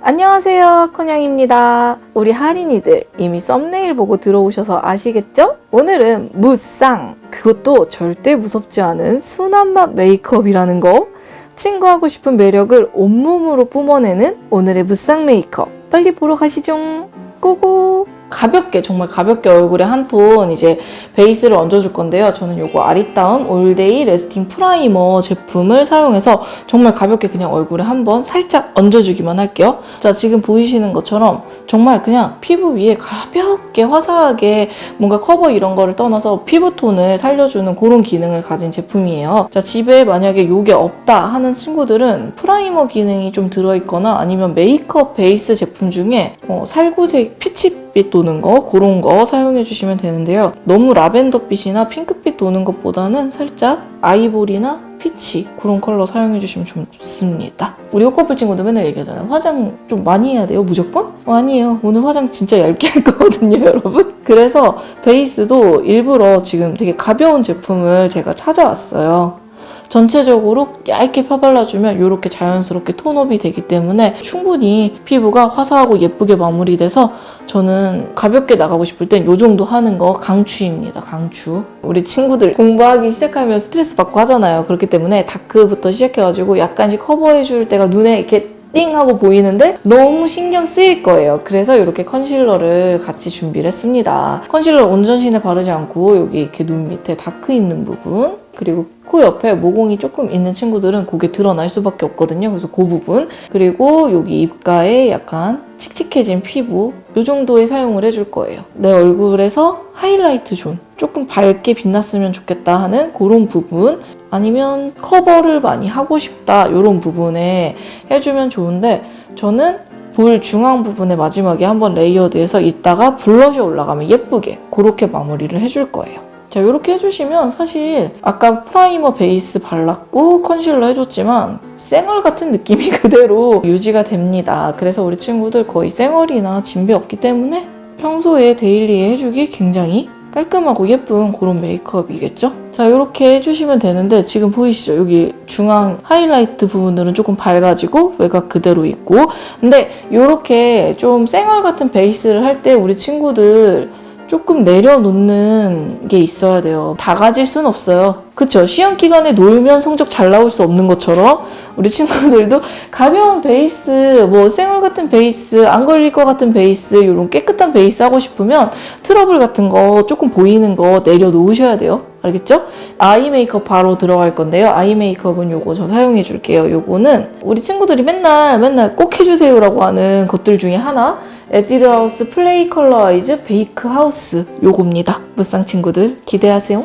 안녕하세요, 콘양입니다. 우리 할인이들 이미 썸네일 보고 들어오셔서 아시겠죠? 오늘은 무쌍, 그것도 절대 무섭지 않은 순한 맛 메이크업이라는 거, 친구하고 싶은 매력을 온몸으로 뿜어내는 오늘의 무쌍 메이크업, 빨리 보러 가시죠. 고고! 가볍게, 정말 가볍게 얼굴에 한 톤 이제 베이스를 얹어줄 건데요. 저는 요거 아리따움 올데이 레스팅 프라이머 제품을 사용해서 정말 가볍게 그냥 얼굴에 한번 살짝 얹어주기만 할게요. 자, 지금 보이시는 것처럼 정말 그냥 피부 위에 가볍게 화사하게 뭔가 커버 이런 거를 떠나서 피부톤을 살려주는 그런 기능을 가진 제품이에요. 자, 집에 만약에 요게 없다 하는 친구들은 프라이머 기능이 좀 들어있거나 아니면 메이크업 베이스 제품 중에 살구색 피치빛 도는 거, 그런 거 사용해 주시면 되는데요. 너무 라벤더빛이나 핑크빛 도는 것보다는 살짝 아이보리나 피치 그런 컬러 사용해 주시면 좋습니다. 우리 호커플 친구들 맨날 얘기하잖아요. 화장 좀 많이 해야 돼요, 무조건? 아니에요. 오늘 화장 진짜 얇게 할 거거든요, 여러분. 그래서 베이스도 일부러 지금 되게 가벼운 제품을 제가 찾아왔어요. 전체적으로 얇게 펴발라주면 이렇게 자연스럽게 톤업이 되기 때문에 충분히 피부가 화사하고 예쁘게 마무리돼서 저는 가볍게 나가고 싶을 땐 이 정도 하는 거 강추입니다. 강추. 우리 친구들 공부하기 시작하면 스트레스 받고 하잖아요. 그렇기 때문에 다크부터 시작해가지고 약간씩 커버해줄 때가 눈에 이렇게 띵 하고 보이는데 너무 신경 쓰일 거예요. 그래서 이렇게 컨실러를 같이 준비를 했습니다. 컨실러 온전신에 바르지 않고 여기 이렇게 눈 밑에 다크 있는 부분, 그리고 코 옆에 모공이 조금 있는 친구들은 그게 드러날 수밖에 없거든요. 그래서 그 부분, 그리고 여기 입가에 약간 칙칙해진 피부 이 정도의 사용을 해줄 거예요. 내 얼굴에서 하이라이트 존, 조금 밝게 빛났으면 좋겠다 하는 그런 부분, 아니면 커버를 많이 하고 싶다 이런 부분에 해주면 좋은데, 저는 볼 중앙 부분의 마지막에 한번 레이어드해서 이따가 블러셔 올라가면 예쁘게 그렇게 마무리를 해줄 거예요. 자, 이렇게 해주시면 사실 아까 프라이머 베이스 발랐고 컨실러 해줬지만 쌩얼 같은 느낌이 그대로 유지가 됩니다. 그래서 우리 친구들 거의 쌩얼이나 진배 없기 때문에 평소에 데일리에 해주기 굉장히 깔끔하고 예쁜 그런 메이크업이겠죠? 자, 이렇게 해주시면 되는데 지금 보이시죠? 여기 중앙 하이라이트 부분들은 조금 밝아지고 외곽 그대로 있고, 근데 이렇게 좀 쌩얼 같은 베이스를 할 때 우리 친구들 조금 내려놓는 게 있어야 돼요. 다 가질 순 없어요. 그쵸? 시험 기간에 놀면 성적 잘 나올 수 없는 것처럼 우리 친구들도 가벼운 베이스, 뭐 쌩얼 같은 베이스, 안 걸릴 것 같은 베이스, 이런 깨끗한 베이스 하고 싶으면 트러블 같은 거 조금 보이는 거 내려놓으셔야 돼요. 알겠죠? 아이 메이크업 바로 들어갈 건데요. 아이 메이크업은 요거 저 사용해 줄게요. 요거는 우리 친구들이 맨날 꼭 해주세요라고 하는 것들 중에 하나, 에뛰드하우스 플레이 컬러 아이즈 베이크 하우스, 요겁니다. 무쌍 친구들 기대하세요.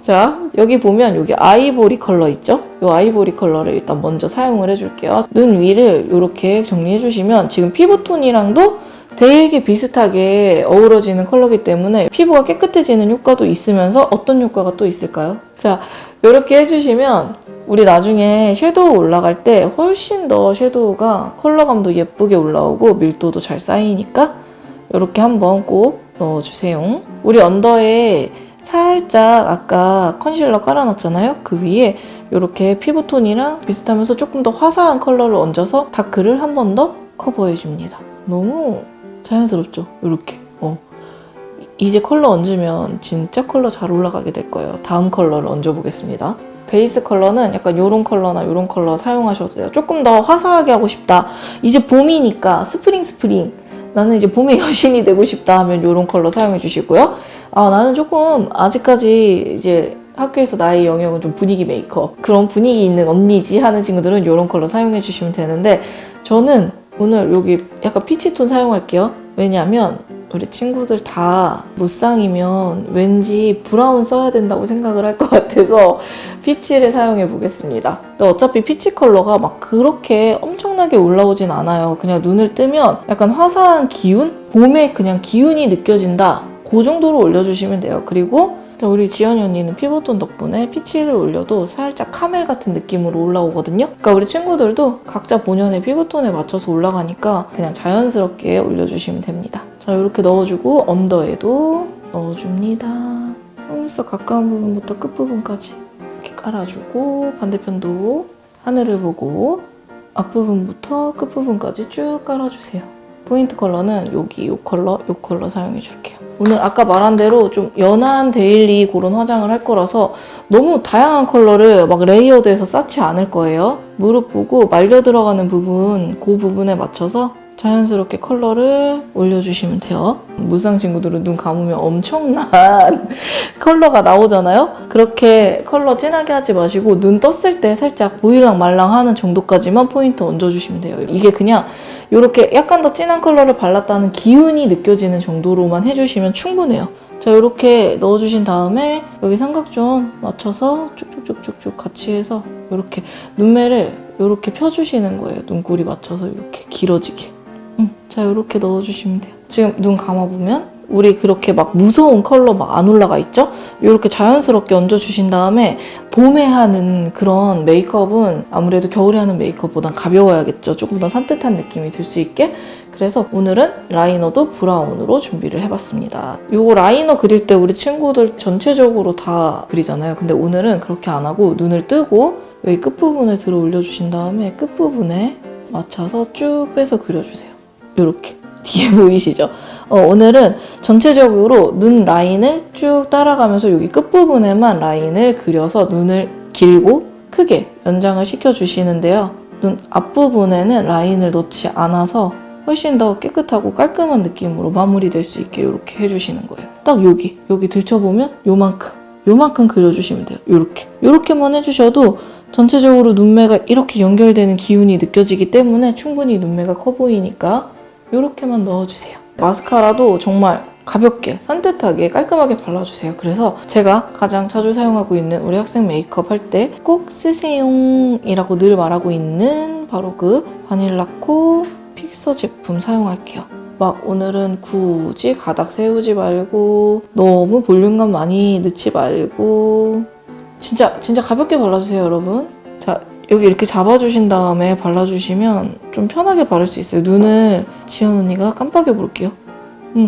자, 여기 보면 여기 아이보리 컬러 있죠? 이 아이보리 컬러를 일단 먼저 사용을 해줄게요. 눈 위를 이렇게 정리해주시면 지금 피부톤이랑도 되게 비슷하게 어우러지는 컬러이기 때문에 피부가 깨끗해지는 효과도 있으면서 어떤 효과가 또 있을까요? 자, 이렇게 해주시면 우리 나중에 섀도우 올라갈 때 훨씬 더 섀도우가 컬러감도 예쁘게 올라오고 밀도도 잘 쌓이니까 이렇게 한번 꼭 넣어주세요. 우리 언더에 살짝 아까 컨실러 깔아놨잖아요? 그 위에 이렇게 피부톤이랑 비슷하면서 조금 더 화사한 컬러를 얹어서 다크를 한 번 더 커버해줍니다. 너무 자연스럽죠? 이렇게. 이제 컬러 얹으면 진짜 컬러 잘 올라가게 될 거예요. 다음 컬러를 얹어보겠습니다. 베이스 컬러는 약간 이런 컬러나 이런 컬러 사용하셔도 돼요. 조금 더 화사하게 하고 싶다. 이제 봄이니까 스프링. 나는 이제 봄의 여신이 되고 싶다 하면 이런 컬러 사용해 주시고요. 나는 조금 아직까지 이제 학교에서 나의 영역은 좀 분위기 메이크업, 그런 분위기 있는 언니지 하는 친구들은 이런 컬러 사용해 주시면 되는데, 저는 오늘 여기 약간 피치톤 사용할게요. 왜냐면 우리 친구들 다 무쌍이면 왠지 브라운 써야 된다고 생각을 할 것 같아서 피치를 사용해 보겠습니다. 근데 어차피 피치 컬러가 막 그렇게 엄청나게 올라오진 않아요. 그냥 눈을 뜨면 약간 화사한 기운? 봄에 그냥 기운이 느껴진다. 그 정도로 올려주시면 돼요. 그리고 우리 지연이 언니는 피부톤 덕분에 피치를 올려도 살짝 카멜 같은 느낌으로 올라오거든요. 그러니까 우리 친구들도 각자 본연의 피부톤에 맞춰서 올라가니까 그냥 자연스럽게 올려주시면 됩니다. 자, 이렇게 넣어주고 언더에도 넣어줍니다. 속눈썹 가까운 부분부터 끝부분까지 이렇게 깔아주고, 반대편도 하늘을 보고 앞부분부터 끝부분까지 쭉 깔아주세요. 포인트 컬러는 여기 요 컬러 사용해 줄게요. 오늘 아까 말한 대로 좀 연한 데일리 그런 화장을 할 거라서 너무 다양한 컬러를 막 레이어드해서 쌓지 않을 거예요. 무릎 보고 말려 들어가는 부분, 그 부분에 맞춰서 자연스럽게 컬러를 올려주시면 돼요. 무쌍 친구들은 눈 감으면 엄청난 컬러가 나오잖아요? 그렇게 컬러 진하게 하지 마시고 눈 떴을 때 살짝 보일랑 말랑 하는 정도까지만 포인트 얹어주시면 돼요. 이게 그냥 이렇게 약간 더 진한 컬러를 발랐다는 기운이 느껴지는 정도로만 해주시면 충분해요. 자, 이렇게 넣어주신 다음에 여기 삼각존 맞춰서 쭉쭉쭉쭉쭉 같이 해서 이렇게 눈매를 이렇게 펴주시는 거예요. 눈꼬리 맞춰서 이렇게 길어지게. 자, 이렇게 넣어주시면 돼요. 지금 눈 감아보면 우리 그렇게 막 무서운 컬러 막 안 올라가 있죠? 이렇게 자연스럽게 얹어주신 다음에 봄에 하는 그런 메이크업은 아무래도 겨울에 하는 메이크업보단 가벼워야겠죠. 조금 더 산뜻한 느낌이 들 수 있게. 그래서 오늘은 라이너도 브라운으로 준비를 해봤습니다. 이거 라이너 그릴 때 우리 친구들 전체적으로 다 그리잖아요. 근데 오늘은 그렇게 안 하고 눈을 뜨고 여기 끝부분을 들어 올려주신 다음에 끝부분에 맞춰서 쭉 빼서 그려주세요. 이렇게 뒤에 보이시죠? 오늘은 전체적으로 눈 라인을 쭉 따라가면서 여기 끝부분에만 라인을 그려서 눈을 길고 크게 연장을 시켜주시는데요. 눈 앞부분에는 라인을 넣지 않아서 훨씬 더 깨끗하고 깔끔한 느낌으로 마무리될 수 있게 이렇게 해주시는 거예요. 딱 여기 들춰보면 요만큼 그려주시면 돼요. 이렇게만 해주셔도 전체적으로 눈매가 이렇게 연결되는 기운이 느껴지기 때문에 충분히 눈매가 커 보이니까 이렇게만 넣어주세요. 마스카라도 정말 가볍게, 산뜻하게, 깔끔하게 발라주세요. 그래서 제가 가장 자주 사용하고 있는 우리 학생 메이크업 할 때 꼭 쓰세요 이라고 늘 말하고 있는 바로 그 바닐라코 픽서 제품 사용할게요. 막 오늘은 굳이 가닥 세우지 말고 너무 볼륨감 많이 넣지 말고 진짜 가볍게 발라주세요, 여러분. 자, 여기 이렇게 잡아주신 다음에 발라주시면 좀 편하게 바를 수 있어요. 눈을 지연 언니가 깜빡여 볼게요.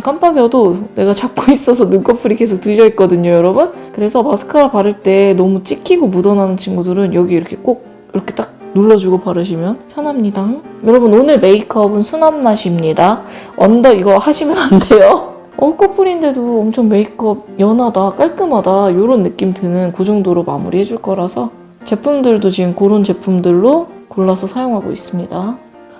깜빡여도 내가 잡고 있어서 눈꺼풀이 계속 들려있거든요, 여러분. 그래서 마스카라 바를 때 너무 찍히고 묻어나는 친구들은 여기 이렇게 꼭 이렇게 딱 눌러주고 바르시면 편합니다. 여러분, 오늘 메이크업은 순한 맛입니다. 언더 이거 하시면 안 돼요. 커플인데도 엄청 메이크업 연하다, 깔끔하다 이런 느낌 드는 그 정도로 마무리해줄 거라서 제품들도 지금 그런 제품들로 골라서 사용하고 있습니다.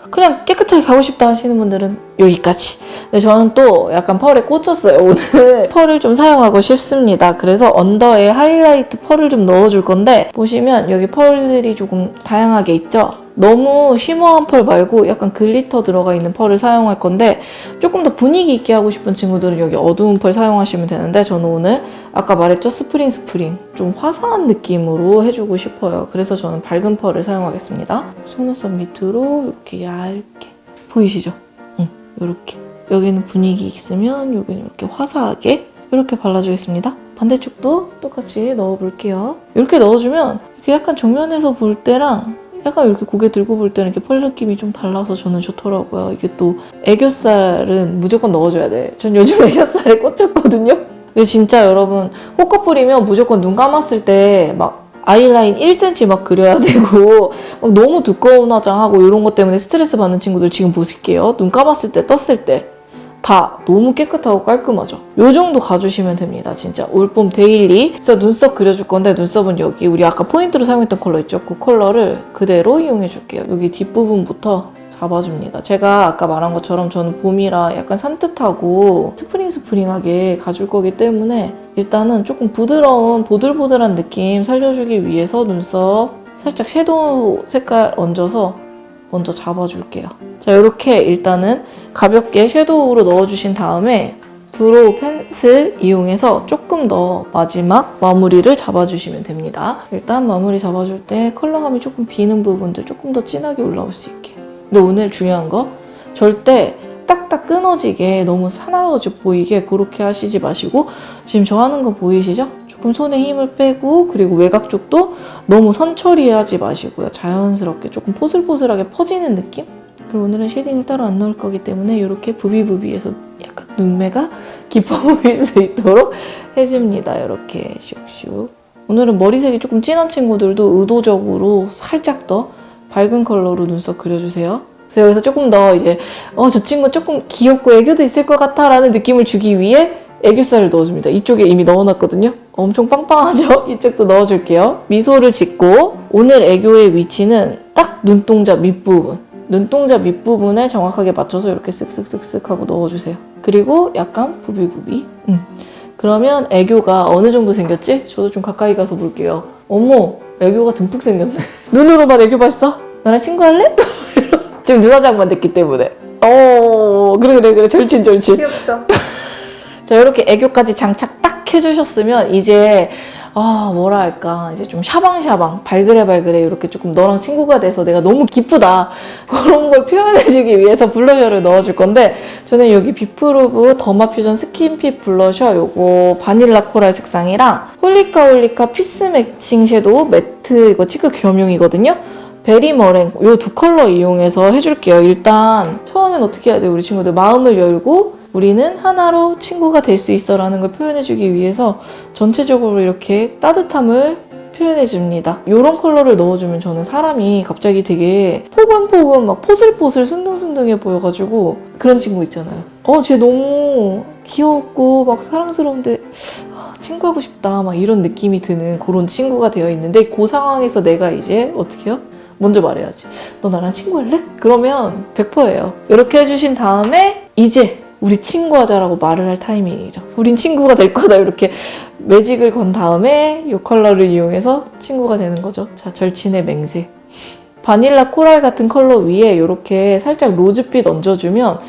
그냥 깨끗하게 가고 싶다 하시는 분들은 여기까지. 근데 저는 또 약간 펄에 꽂혔어요. 오늘 펄을 좀 사용하고 싶습니다. 그래서 언더에 하이라이트 펄을 좀 넣어줄 건데 보시면 여기 펄들이 조금 다양하게 있죠? 너무 쉬머한 펄 말고 약간 글리터 들어가 있는 펄을 사용할 건데 조금 더 분위기 있게 하고 싶은 친구들은 여기 어두운 펄 사용하시면 되는데 저는 오늘 아까 말했죠? 스프링 좀 화사한 느낌으로 해주고 싶어요. 그래서 저는 밝은 펄을 사용하겠습니다. 속눈썹 밑으로 이렇게 얇게 보이시죠? 이렇게 여기는 분위기 있으면 여기는 이렇게 화사하게 이렇게 발라주겠습니다. 반대쪽도 똑같이 넣어볼게요. 이렇게 넣어주면 이렇게 약간 정면에서 볼 때랑 약간 이렇게 고개 들고 볼 때는 이렇게 펄 느낌이 좀 달라서 저는 좋더라고요. 이게 또 애교살은 무조건 넣어줘야 돼. 전 요즘 애교살에 꽂혔거든요. 이거 진짜 여러분 호커풀이면 무조건 눈 감았을 때 막 아이라인 1cm 막 그려야 되고 막 너무 두꺼운 화장하고 이런 것 때문에 스트레스 받는 친구들 지금 보실게요. 눈 감았을 때 떴을 때 다 너무 깨끗하고 깔끔하죠. 요 정도 가주시면 됩니다. 진짜 올봄 데일리. 그래서 눈썹 그려줄 건데 눈썹은 여기 우리 아까 포인트로 사용했던 컬러 있죠? 그 컬러를 그대로 이용해 줄게요. 여기 뒷부분부터 잡아줍니다. 제가 아까 말한 것처럼 저는 봄이라 약간 산뜻하고 스프링하게 가줄 거기 때문에 일단은 조금 부드러운 보들보들한 느낌 살려주기 위해서 눈썹 살짝 섀도우 색깔 얹어서 먼저 잡아줄게요. 자, 이렇게 일단은 가볍게 섀도우로 넣어주신 다음에 브로우 펜슬 이용해서 조금 더 마지막 마무리를 잡아주시면 됩니다. 일단 마무리 잡아줄 때 컬러감이 조금 비는 부분들 조금 더 진하게 올라올 수 있게. 근데 오늘 중요한 거 절대 딱딱 끊어지게 너무 사나워져 보이게 그렇게 하시지 마시고 지금 저 하는 거 보이시죠? 조금 손에 힘을 빼고 그리고 외곽 쪽도 너무 선 처리하지 마시고요. 자연스럽게 조금 포슬포슬하게 퍼지는 느낌? 그리고 오늘은 쉐딩을 따로 안 넣을 거기 때문에 이렇게 부비부비해서 약간 눈매가 깊어 보일 수 있도록 해줍니다. 이렇게 슉슉. 오늘은 머리색이 조금 진한 친구들도 의도적으로 살짝 더 밝은 컬러로 눈썹 그려주세요. 그래서 여기서 조금 더 이제 저 친구 조금 귀엽고 애교도 있을 것 같아 라는 느낌을 주기 위해 애교살을 넣어줍니다. 이쪽에 이미 넣어놨거든요. 엄청 빵빵하죠? 이쪽도 넣어줄게요. 미소를 짓고 오늘 애교의 위치는 딱 눈동자 밑부분. 눈동자 밑부분에 정확하게 맞춰서 이렇게 쓱쓱쓱쓱 하고 넣어주세요. 그리고 약간 부비부비. 그러면 애교가 어느 정도 생겼지? 저도 좀 가까이 가서 볼게요. 어머, 애교가 듬뿍 생겼네. 눈으로만 애교 발사? 나랑 친구할래? 지금 눈화장만 됐기 때문에. 그래. 절친. 귀엽죠? 자, 이렇게 애교까지 장착 딱 해주셨으면 이제 뭐랄까 이제 좀 샤방샤방 발그레 이렇게 조금 너랑 친구가 돼서 내가 너무 기쁘다 그런 걸 표현해주기 위해서 블러셔를 넣어줄 건데 저는 여기 비프루브 더마퓨전 스킨핏 블러셔 요거 바닐라 코랄 색상이랑 홀리카 피스 매칭 섀도우 매트 이거 치크 겸용이거든요. 베리 머랭 요 두 컬러 이용해서 해줄게요. 일단 처음엔 어떻게 해야 돼요? 우리 친구들 마음을 열고 우리는 하나로 친구가 될 수 있어 라는 걸 표현해주기 위해서 전체적으로 이렇게 따뜻함을 표현해줍니다. 이런 컬러를 넣어주면 저는 사람이 갑자기 되게 포근포근 막 포슬포슬 순둥순둥해 보여가지고 그런 친구 있잖아요. 쟤 너무 귀엽고 막 사랑스러운데 친구하고 싶다 막 이런 느낌이 드는 그런 친구가 되어 있는데 그 상황에서 내가 이제 어떻게 해요? 먼저 말해야지. 너 나랑 친구할래? 그러면 100%예요. 이렇게 해주신 다음에 이제 우리 친구하자라고 말을 할 타이밍이죠. 우린 친구가 될 거다 이렇게 매직을 건 다음에 이 컬러를 이용해서 친구가 되는 거죠. 자, 절친의 맹세. 바닐라 코랄 같은 컬러 위에 이렇게 살짝 로즈빛 얹어주면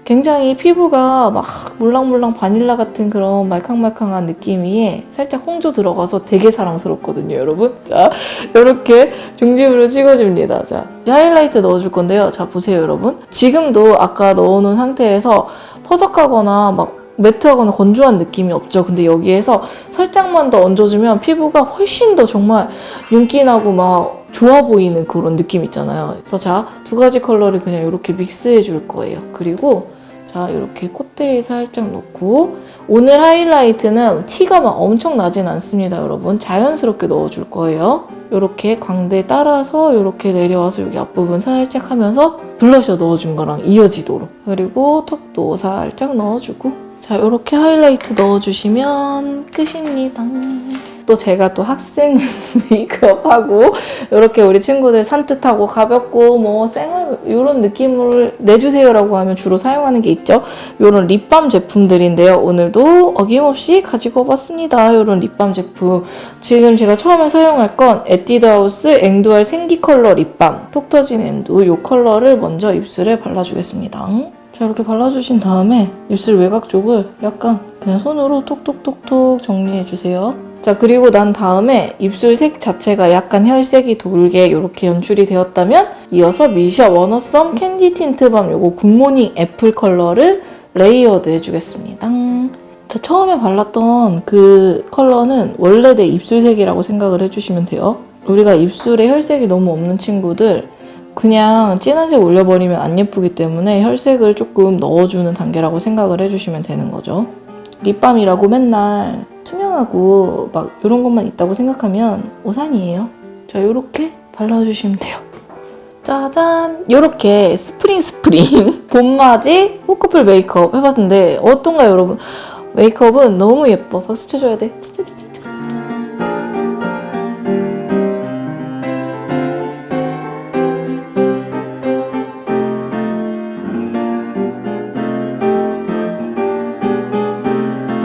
굉장히 피부가 막 물랑물랑 바닐라 같은 그런 말캉말캉한 느낌 위에 살짝 홍조 들어가서 되게 사랑스럽거든요, 여러분. 자, 이렇게 중집으로 찍어줍니다. 자, 이제 하이라이트 넣어줄 건데요. 자, 보세요, 여러분. 지금도 아까 넣어놓은 상태에서 퍼석하거나 막 매트하거나 건조한 느낌이 없죠. 근데 여기에서 살짝만 더 얹어주면 피부가 훨씬 더 정말 윤기나고 막 좋아 보이는 그런 느낌 있잖아요. 그래서 자, 두 가지 컬러를 그냥 이렇게 믹스해 줄 거예요. 그리고 자, 이렇게 콧대에 살짝 넣고 오늘 하이라이트는 티가 막 엄청 나진 않습니다, 여러분. 자연스럽게 넣어줄 거예요. 이렇게 광대 따라서 이렇게 내려와서 여기 앞부분 살짝 하면서 블러셔 넣어준 거랑 이어지도록. 그리고 턱도 살짝 넣어주고 자, 이렇게 하이라이트 넣어주시면 끝입니다. 또 제가 또 학생 메이크업하고 이렇게 우리 친구들 산뜻하고 가볍고 뭐 쌩얼 이런 느낌을 내주세요라고 하면 주로 사용하는 게 있죠. 이런 립밤 제품들인데요. 오늘도 어김없이 가지고 와봤습니다. 이런 립밤 제품. 지금 제가 처음에 사용할 건 에뛰드하우스 앵두알 생기 컬러 립밤 톡 터진 앵두 이 컬러를 먼저 입술에 발라주겠습니다. 자, 이렇게 발라주신 다음에 입술 외곽 쪽을 약간 그냥 손으로 톡톡톡톡 정리해주세요. 자, 그리고 난 다음에 입술 색 자체가 약간 혈색이 돌게 이렇게 연출이 되었다면 이어서 미샤 워너썸 캔디 틴트밤 요거 굿모닝 애플 컬러를 레이어드 해주겠습니다. 자, 처음에 발랐던 그 컬러는 원래 내 입술색이라고 생각을 해주시면 돼요. 우리가 입술에 혈색이 너무 없는 친구들 그냥 진한 색 올려버리면 안 예쁘기 때문에 혈색을 조금 넣어주는 단계라고 생각을 해주시면 되는 거죠. 립밤이라고 맨날 투명하고 막 이런 것만 있다고 생각하면 오산이에요. 자, 요렇게 발라주시면 돼요. 짜잔! 요렇게 스프링 봄맞이 호크풀 메이크업 해봤는데 어떤가요, 여러분? 메이크업은 너무 예뻐. 박수 쳐줘야 돼.